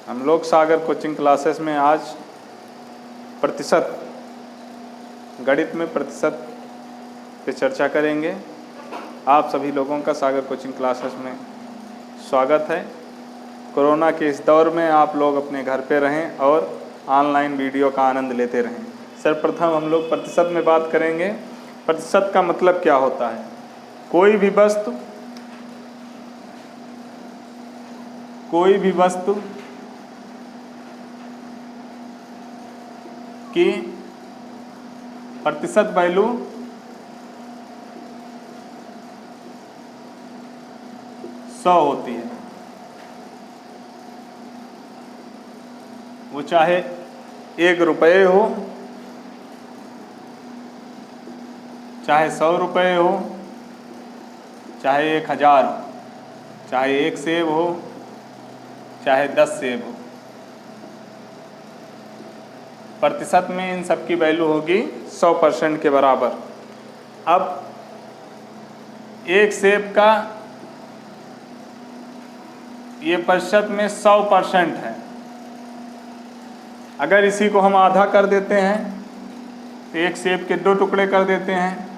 हम लोग सागर coaching classes में आज प्रतिशत, गणित में प्रतिशत पे चर्चा करेंगे। आप सभी लोगों का सागर कोचिंग क्लासेस में स्वागत है। कोरोना के इस दौर में आप लोग अपने घर पे रहें और ऑनलाइन वीडियो का आनंद लेते रहें। सर्वप्रथम हम लोग प्रतिशत में बात करेंगे। प्रतिशत का मतलब क्या होता है? कोई भी वस्तु की प्रतिशत वैल्यू सौ होती है। वो चाहे 1 रुपये हो, चाहे 100 रुपये हो, चाहे 1000 हो, चाहे 1 सेब हो, चाहे 10 सेब हो। प्रतिशत में इन सब की वैल्यू होगी 100% के बराबर। अब 1 सेब का ये प्रतिशत में 100% है। अगर इसी को हम आधा कर देते हैं तो 1 सेब के 2 टुकड़े कर देते हैं।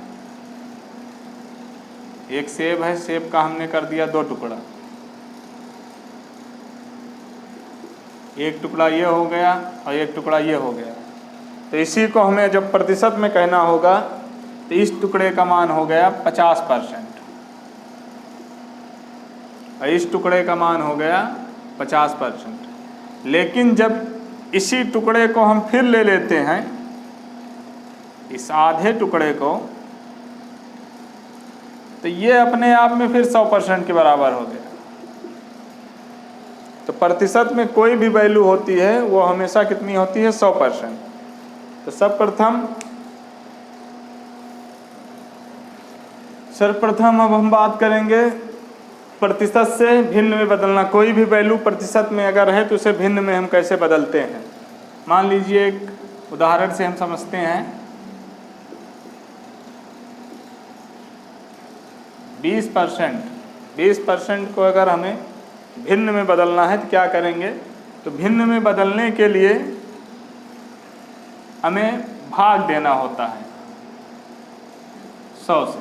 1 सेब है, सेब का हमने कर दिया 2 टुकड़ा। 1 टुकड़ा ये हो गया और 1 टुकड़ा ये हो गया। तो इसी को हमें जब प्रतिशत में कहना होगा तो इस टुकड़े का मान हो गया 50% और इस टुकड़े का मान हो गया 50%। लेकिन जब इसी टुकड़े को हम फिर ले लेते हैं, इस आधे टुकड़े को, तो ये अपने आप में फिर 100% के बराबर हो गया। तो प्रतिशत में कोई भी वैल्यू होती है वो हमेशा कितनी होती है? 100%। तो सर्वप्रथम अब हम बात करेंगे प्रतिशत से भिन्न में बदलना। कोई भी वैल्यू प्रतिशत में अगर है तो उसे भिन्न में हम कैसे बदलते हैं। मान लीजिए एक उदाहरण से हम समझते हैं। 20% को अगर हमें भिन्न में बदलना है तो क्या करेंगे? तो भिन्न में बदलने के लिए हमें भाग देना होता है 100 से।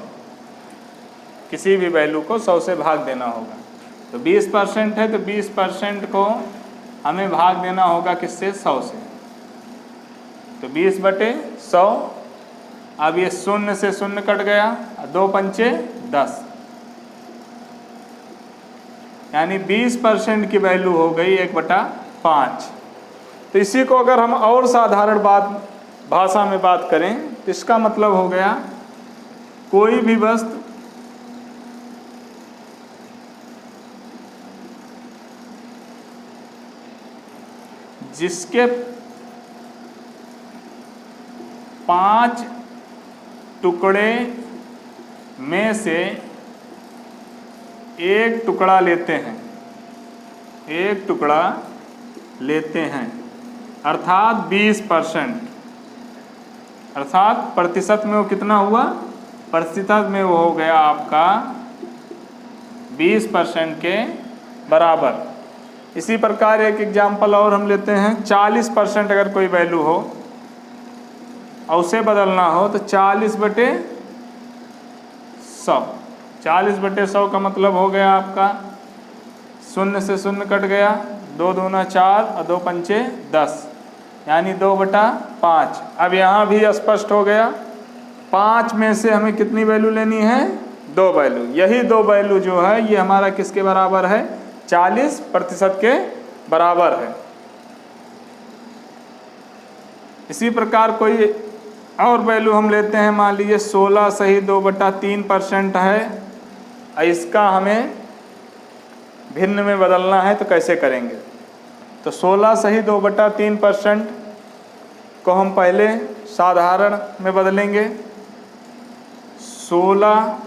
किसी भी वैल्यू को 100 से भाग देना होगा। तो 20% है तो 20% को हमें भाग देना होगा किससे? 100 से। तो 20/100। अब ये 0 से 0 कट गया, 2 पंचे 10, यानी 20% की वैल्यू हो गई 1/5। तो इसी को अगर हम और साधारण भाषा में बात करें तो इसका मतलब हो गया कोई भी वस्तु जिसके 5 टुकड़े में से 1 टुकड़ा लेते हैं, 1 टुकड़ा लेते हैं, अर्थात 20%। अर्थात प्रतिशत में वो कितना हुआ? प्रतिशत में वो हो गया आपका 20% के बराबर। इसी प्रकार एक एग्जाम्पल और हम लेते हैं। 40% अगर कोई वैल्यू हो और उसे बदलना हो तो 40/100। 40/100 का मतलब हो गया आपका 0 से 0 कट गया, 2 दूना 4 और 2 पंचे 10, यानी 2/5। अब यहाँ भी स्पष्ट हो गया। 5 में से हमें कितनी वैल्यू लेनी है? 2 वैल्यू। यही 2 वैल्यू जो है ये हमारा किसके बराबर है? 40% के बराबर है। इसी प्रकार कोई और वैल्यू हम लेते हैं। मान लीजिए 16 सही 2/3% है। इसका हमें भिन्न में बदलना है तो कैसे करेंगे? तो 16 सही 2/3% को हम पहले साधारण में बदलेंगे। 16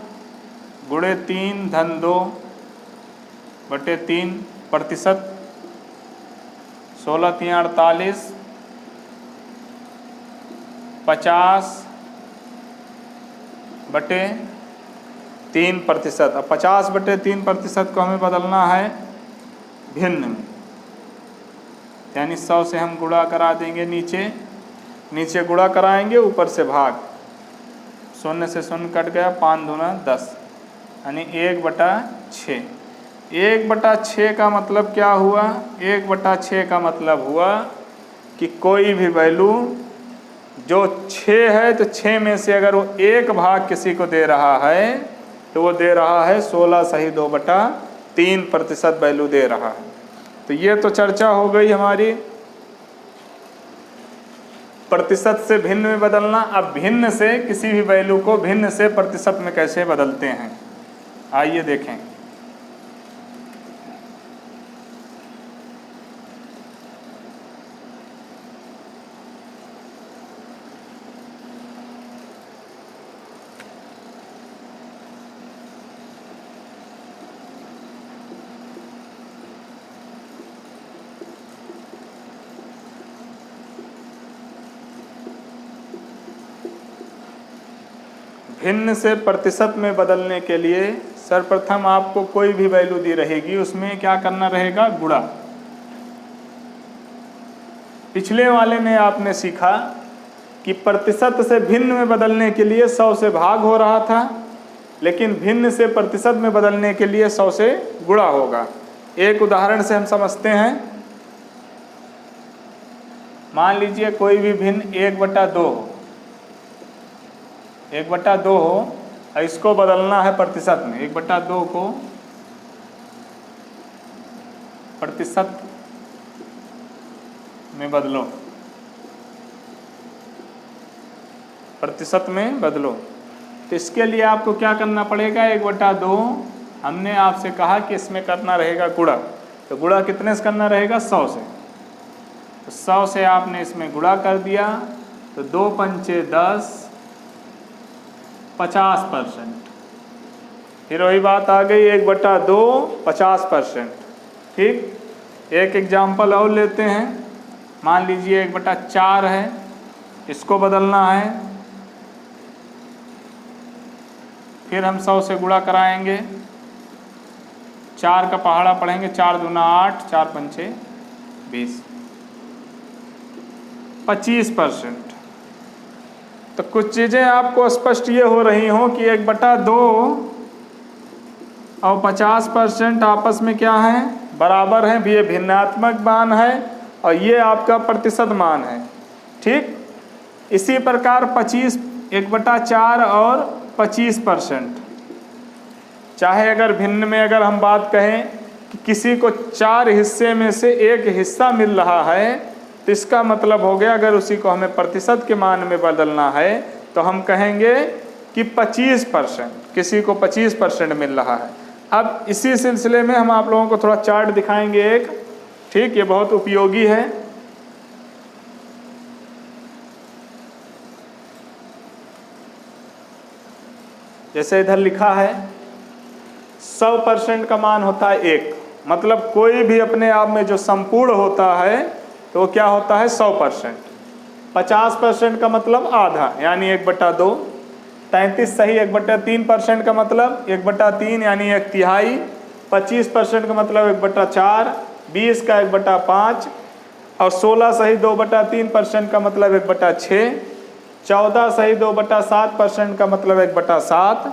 × 3 धन 2/3 प्रतिशत। 16 × 3 = 48, 50/3%। अब 50/3% को हमें बदलना है भिन्न में। यानी 100 से हम गुणा करा देंगे, नीचे नीचे गुणा कराएंगे, ऊपर से भाग, शून्य से शून्य कट गया, 5 दूना 10, यानी 1/6। 1/6 का मतलब क्या हुआ? 1/6 का मतलब हुआ कि कोई भी वैल्यू जो 6 है तो 6 में से अगर वो एक भाग किसी को दे रहा है तो वो दे रहा है 16 सही 2/3% वैल्यू दे रहा है। तो ये तो चर्चा हो गई हमारी प्रतिशत से भिन्न में बदलना। अब भिन्न से किसी भी वैल्यू को भिन्न से प्रतिशत में कैसे बदलते हैं, आइए देखें। भिन्न से प्रतिशत में बदलने के लिए सर्वप्रथम आपको कोई भी वैल्यू दी रहेगी, उसमें क्या करना रहेगा? गुणा। पिछले वाले में आपने सीखा कि प्रतिशत से भिन्न में बदलने के लिए 100 से भाग हो रहा था, लेकिन भिन्न से प्रतिशत में बदलने के लिए 100 से गुणा होगा। एक उदाहरण से हम समझते हैं। मान लीजिए कोई भी भिन्न 1/2 हो, 1/2 हो, इसको बदलना है प्रतिशत में। 1/2 को प्रतिशत में बदलो, प्रतिशत में बदलो। तो इसके लिए आपको क्या करना पड़ेगा? 1/2 हमने आपसे कहा कि इसमें करना रहेगा गुणा। तो गुणा कितने से करना रहेगा? 100 से। तो 100 से आपने इसमें गुणा कर दिया तो 2 पंचे 10, 50%। फिर वही बात आ गई, 1/2 50%। ठीक, एक एग्जाम्पल और लेते हैं। मान लीजिए 1/4 है, इसको बदलना है। फिर हम 100 से गुणा कराएंगे, 4 का पहाड़ा पढ़ेंगे, 4 दूना 8, 4 पंचे 20, 25%। तो कुछ चीज़ें आपको स्पष्ट ये हो रही हों कि 1/2 और 50% आपस में क्या है? बराबर हैं। भी ये भिन्नात्मक मान है और ये आपका प्रतिशत मान है। ठीक, इसी प्रकार 1/4 और 25%, चाहे अगर भिन्न में अगर हम बात कहें कि किसी को 4 हिस्से में से एक हिस्सा मिल रहा है, तो इसका मतलब हो गया अगर उसी को हमें प्रतिशत के मान में बदलना है तो हम कहेंगे कि 25%, किसी को 25% मिल रहा है। अब इसी सिलसिले में हम आप लोगों को थोड़ा चार्ट दिखाएंगे एक। ठीक, ये बहुत उपयोगी है। जैसे इधर लिखा है 100% का मान होता है 1, मतलब कोई भी अपने आप में जो संपूर्ण होता है तो क्या होता है? 100%। 50% का मतलब आधा, यानी 1/2। 33 सही 1/3% का मतलब 1/3, यानी 1/3। 25% का मतलब 1/4। 20 का 1/5 और 16 सही 2/3% का मतलब 1/6। 14 सही 2/7% का मतलब 1/7।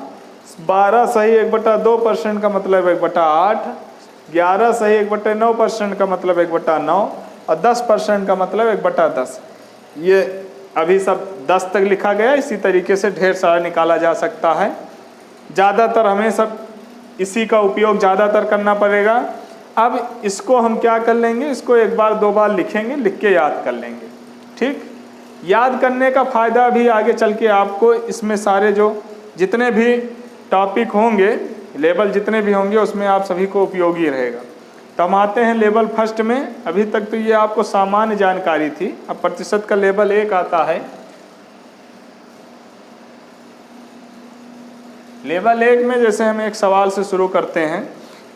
12 सही 1/2% का मतलब 1/8। 11 सही 1/9% का मतलब 1/9 और 10% का मतलब 1/10। ये अभी सब 10 तक लिखा गया। इसी तरीके से ढेर सारा निकाला जा सकता है। ज़्यादातर हमें सब इसी का उपयोग ज़्यादातर करना पड़ेगा। अब इसको हम क्या कर लेंगे? इसको एक बार 2 बार लिखेंगे, लिख के याद कर लेंगे। ठीक, याद करने का फ़ायदा भी आगे चल के आपको इसमें सारे जो जितने भी टॉपिक होंगे, लेवल जितने भी होंगे, उसमें आप सभी को उपयोगी रहेगा। तो हम आते हैं लेवल फर्स्ट में। अभी तक तो ये आपको सामान्य जानकारी थी। अब प्रतिशत का लेवल 1 आता है। लेवल 1 में जैसे हम एक सवाल से शुरू करते हैं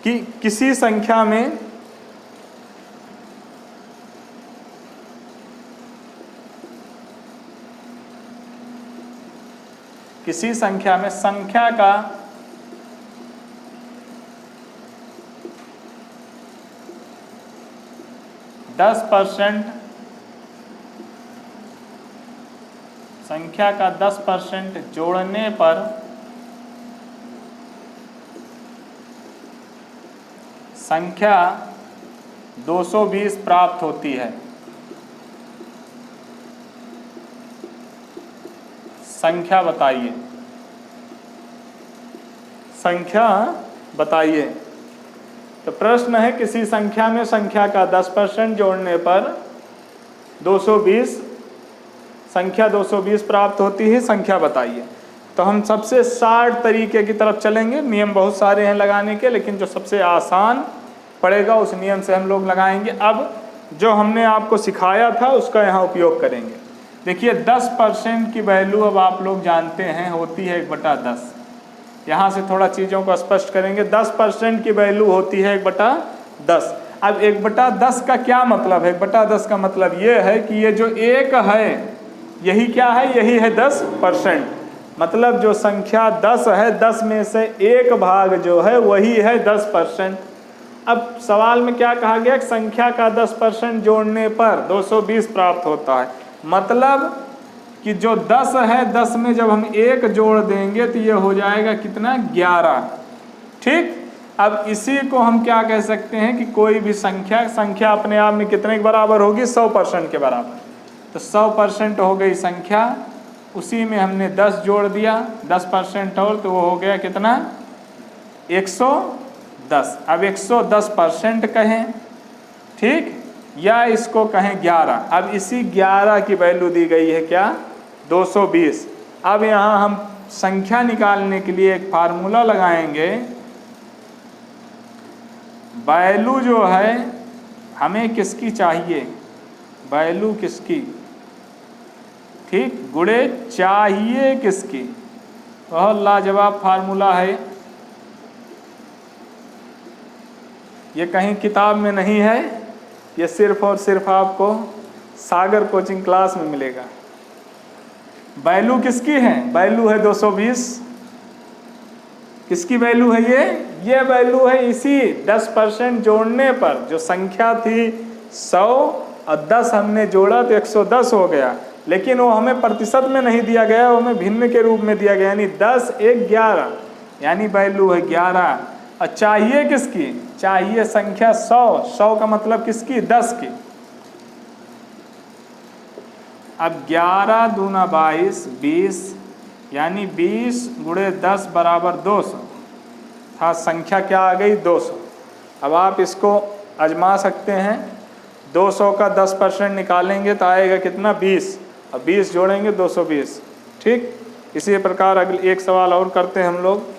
कि किसी संख्या में संख्या का 10% संख्या का 10% जोड़ने पर संख्या 220 प्राप्त होती है। संख्या बताइए, संख्या बताइए। तो प्रश्न है किसी संख्या में संख्या का 10% जोड़ने पर 220 संख्या 220 प्राप्त होती है, संख्या बताइए। तो हम सबसे 60 तरीके की तरफ चलेंगे। नियम बहुत सारे हैं लगाने के, लेकिन जो सबसे आसान पड़ेगा उस नियम से हम लोग लगाएंगे। अब जो हमने आपको सिखाया था उसका यहाँ उपयोग करेंगे। देखिए 10% की वैल्यू अब आप लोग जानते हैं होती है 1/10। यहाँ से थोड़ा चीज़ों को स्पष्ट करेंगे। 10% की वैल्यू होती है 1/10। अब 1/10 का क्या मतलब है? 1/10 का मतलब ये है कि ये जो एक है यही क्या है? यही है 10%। मतलब जो संख्या 10 है, 10 में से एक भाग जो है वही है 10%। अब सवाल में क्या कहा गया? संख्या का 10% जोड़ने पर 220 प्राप्त होता है। मतलब कि जो 10 है, 10 में जब हम एक जोड़ देंगे तो ये हो जाएगा कितना? 11। ठीक। अब इसी को हम क्या कह सकते हैं कि कोई भी संख्या अपने आप में कितने के बराबर होगी? 100% के बराबर। तो 100% हो गई संख्या, उसी में हमने 10 जोड़ दिया, 10% और, तो वो हो गया कितना? 110। अब 110% कहें, ठीक, या इसको कहें 11। अब इसी 11 की वैल्यू दी गई है क्या? 220। अब यहाँ हम संख्या निकालने के लिए एक फार्मूला लगाएंगे। वैल्यू जो है हमें किसकी चाहिए? वैल्यू किसकी? ठीक, गुणे चाहिए किसकी? बहुत लाजवाब फार्मूला है ये, कहीं किताब में नहीं है, ये सिर्फ और सिर्फ आपको सागर कोचिंग क्लास में मिलेगा। वैल्यू किसकी है? वैल्यू है 220। किसकी वैल्यू है ये वैल्यू है इसी 10% जोड़ने पर। जो संख्या थी 100 और 10 हमने जोड़ा तो 110 हो गया, लेकिन वो हमें प्रतिशत में नहीं दिया गया, वो हमें भिन्न के रूप में दिया गया, यानी 10 1 11, यानी वैल्यू है 11। और चाहिए किसकी? चाहिए संख्या 100 का मतलब किसकी? 10 की। अब 11 दूना 22, 20, यानी 20 गुणे 10 बराबर 200। हाँ, संख्या क्या आ गई? 200। अब आप इसको आजमा सकते हैं। 200 का 10% निकालेंगे तो आएगा कितना? 20। अब 20 जोड़ेंगे 220। ठीक, इसी प्रकार अगले एक सवाल और करते हैं हम लोग।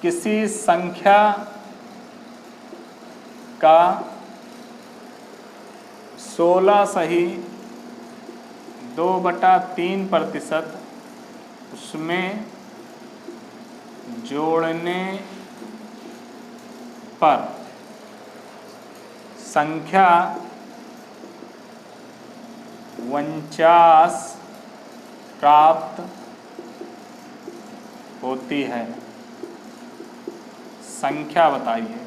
किसी संख्या का 16 सही 2/3% उसमें जोड़ने पर संख्या 49 प्राप्त होती है। संख्या बताइए।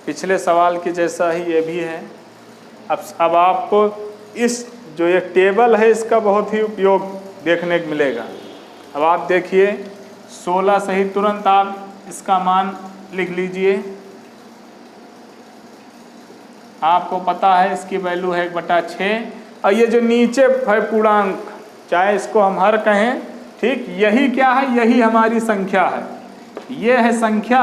पिछले सवाल की जैसा ही ये भी है। अब आपको इस जो ये टेबल है इसका बहुत ही उपयोग देखने को मिलेगा। अब आप देखिए 16 सही, तुरंत आप इसका मान लिख लीजिए। आपको पता है इसकी वैल्यू है 1/6। और ये जो नीचे है पूर्णांक, चाहे इसको हम हर कहें, ठीक, यही क्या है? यही हमारी संख्या है। ये है संख्या,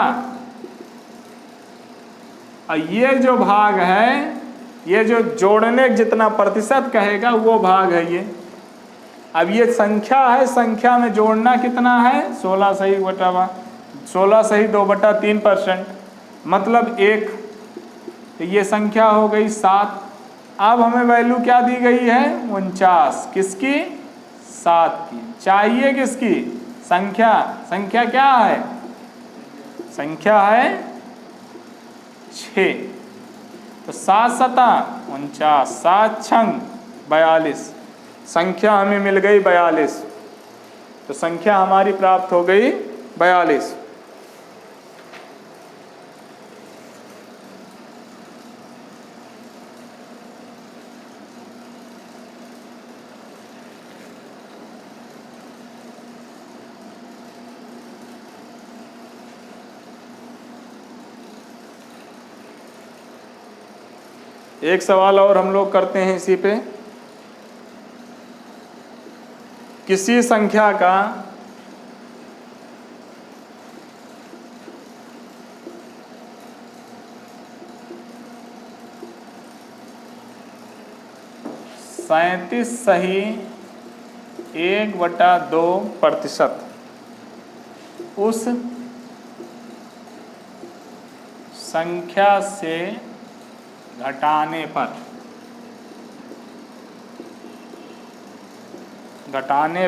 और ये जो भाग है, ये जो जोड़ने जितना प्रतिशत कहेगा वो भाग है ये। अब ये संख्या है, संख्या में जोड़ना कितना है? 16 सही 2/3%, मतलब 1। तो ये संख्या हो गई 7। अब हमें वैल्यू क्या दी गई है? 49। किसकी? 7 की। चाहिए किसकी? संख्या क्या है? संख्या है 6। तो 7 सता 49, 7 छंग 42, संख्या हमें मिल गई 42। तो संख्या हमारी प्राप्त हो गई 42। एक सवाल और हम लोग करते हैं इसी पे। किसी संख्या का सैंतीस सही 1/2% उस संख्या से घटाने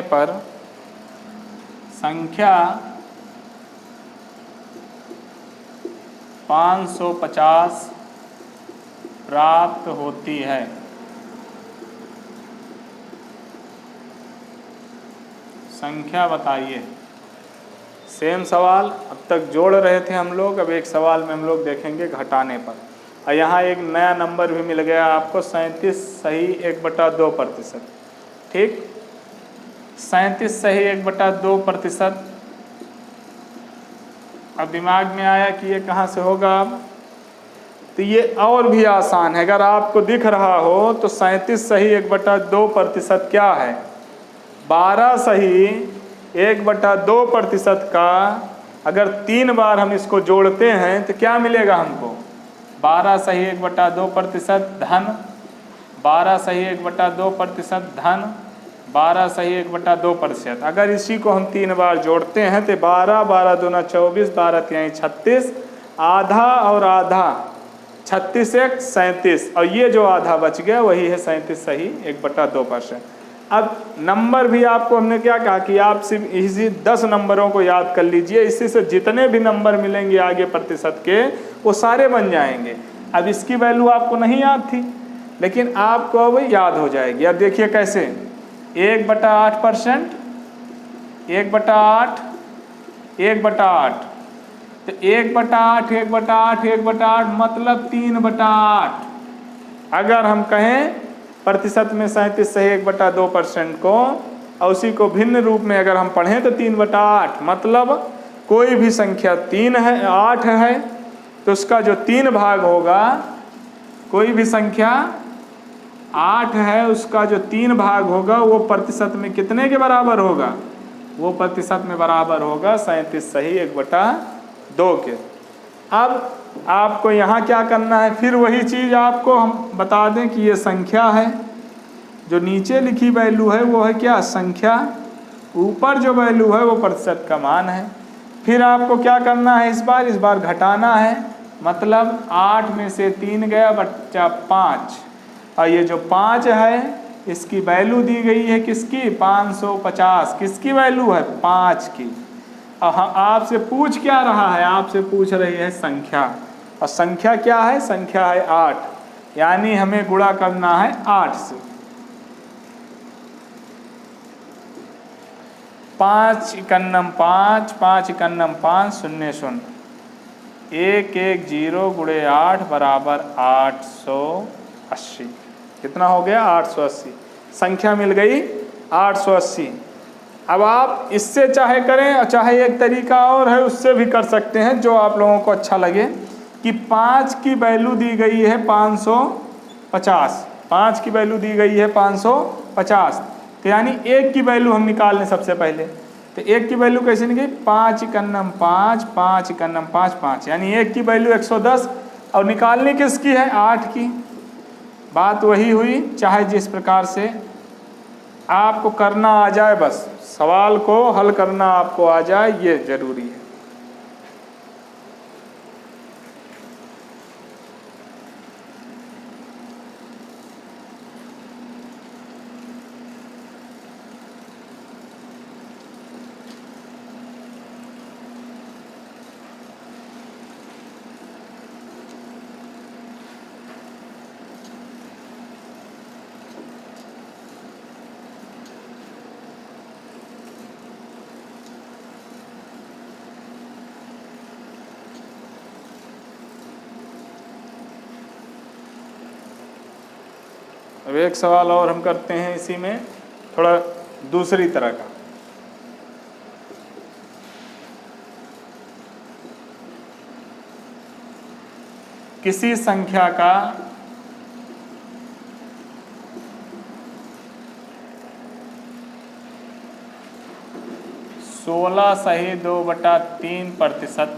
पर संख्या 550 प्राप्त होती है। संख्या बताइए। सेम सवाल अब तक जोड़ रहे थे हम लोग, अब एक सवाल में हम लोग देखेंगे घटाने पर। और यहाँ एक नया नंबर भी मिल गया आपको, 37 सही 1/2%। ठीक, 37 सही 1/2%। अब दिमाग में आया कि ये कहाँ से होगा। अब तो ये और भी आसान है, अगर आपको दिख रहा हो तो 37 सही 1/2% क्या है। 12 सही 1/2% का अगर 3 बार हम इसको जोड़ते हैं तो क्या मिलेगा हमको। 12 सही 1/2% धन 12 सही 1/2% धन 12 सही 1/2%। अगर इसी को हम 3 बार जोड़ते हैं तो 12, 12 दूना 24, 12 तिहाई 36, आधा और आधा 36 एक 37, और ये जो आधा बच गया वही है 37 सही 1/2%। अब नंबर भी आपको हमने क्या कहा कि आप सिर्फ इसी 10 नंबरों को याद कर लीजिए, इसी से जितने भी नंबर मिलेंगे आगे प्रतिशत के वो सारे बन जाएंगे। अब इसकी वैल्यू आपको नहीं याद थी, लेकिन आपको अब याद हो जाएगी। अब देखिए कैसे, 1/8%, 1/8, 1/8, तो 1/8, 1/8, 1/8 मतलब 3/8। अगर हम कहें प्रतिशत में 37 सही 1/2% को, और उसी को भिन्न रूप में अगर हम पढ़ें तो 3/8 मतलब कोई भी संख्या 3 है 8 है तो उसका जो 3 भाग होगा, कोई भी संख्या 8 है उसका जो 3 भाग होगा वो प्रतिशत में कितने के बराबर होगा, वो प्रतिशत में बराबर होगा 37 सही 1/2 के। अब आपको यहाँ क्या करना है, फिर वही चीज़ आपको हम बता दें कि ये संख्या है, जो नीचे लिखी वैल्यू है वो है क्या संख्या, ऊपर जो वैल्यू है वो प्रतिशत का मान है। फिर आपको क्या करना है, इस बार घटाना है, मतलब 8 में से 3 गया बच्चा 5, और ये जो 5 है इसकी वैल्यू दी गई है किसकी 550, किसकी वैल्यू है 5 की। और आपसे पूछ क्या रहा है, आपसे पूछ रही है संख्या, और संख्या क्या है, संख्या है 8, यानी हमें गुणा करना है 8 से। 5 इकन्नम 5, 5 इकन्नम 5, 0 0, 1 1 0 गुणे 8 बराबर 880। कितना हो गया 880, संख्या मिल गई 880। अब आप इससे चाहे करें और चाहे एक तरीका और है उससे भी कर सकते हैं, जो आप लोगों को अच्छा लगे, कि 5 की वैल्यू दी गई है 550, 5 की वैल्यू दी गई है 550, तो यानी 1 की वैल्यू हम निकाल लें सबसे पहले। तो 1 की वैल्यू कैसे निकली 5 इकन्नम 5, 5 इकन्नम 5 5, यानी 1 की वैल्यू 110, और निकालनी किसकी है 8 की। बात वही हुई, चाहे जिस प्रकार से आपको करना आ जाए, बस सवाल को हल करना आपको आ जाए, ये जरूरी है। अब एक सवाल और हम करते हैं इसी में, थोड़ा दूसरी तरह का। किसी संख्या का सोलह सही 2/3%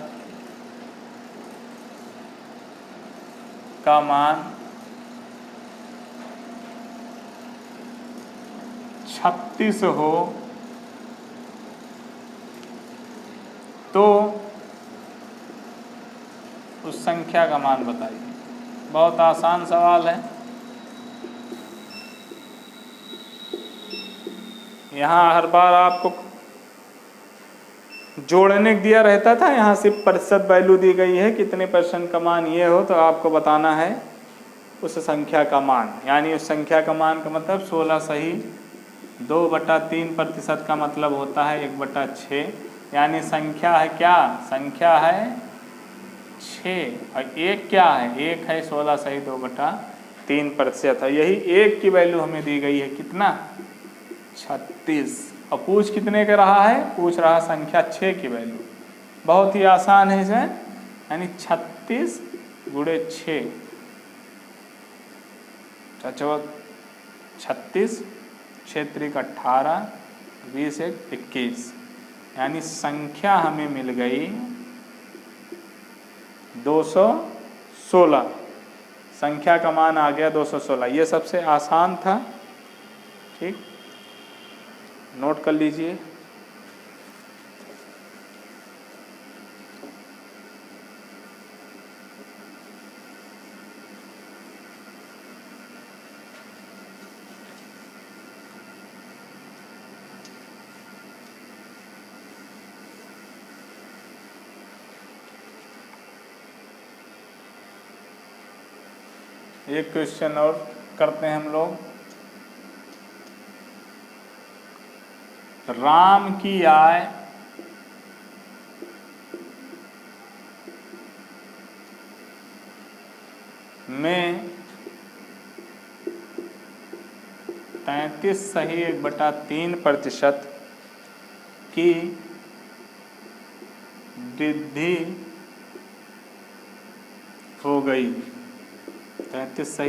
का मान 36 हो तो उस संख्या का मान बताइए। बहुत आसान सवाल है। यहाँ हर बार आपको जोड़ने को दिया रहता था, यहाँ सिर्फ प्रतिशत वैल्यू दी गई है, कितने % का मान ये हो तो आपको बताना है उस संख्या का मान। यानी उस संख्या का मान का मतलब 16 सही 2/3% का मतलब होता है 1/6। यानी संख्या है क्या? संख्या है 6 और एक क्या है? एक है 16 सही 2/3% है। यही एक की वैल्यू हमें दी गई है कितना? 36। और पूछ कितने का रहा है? पूछ रहा संख्या 6 की वैल्यू। बहुत ही आसान है इसमें, यानी 36 गुणे 6, 36, 6 × 18, 20 × 21। यानी संख्या हमें मिल गई 216। संख्या का मान आ गया 216। ये सबसे आसान था। ठीक, नोट कर लीजिए। एक क्वेश्चन और करते हैं हम लोग। राम की आय में 33 सही 1/3% की वृद्धि हो गई। 33 सही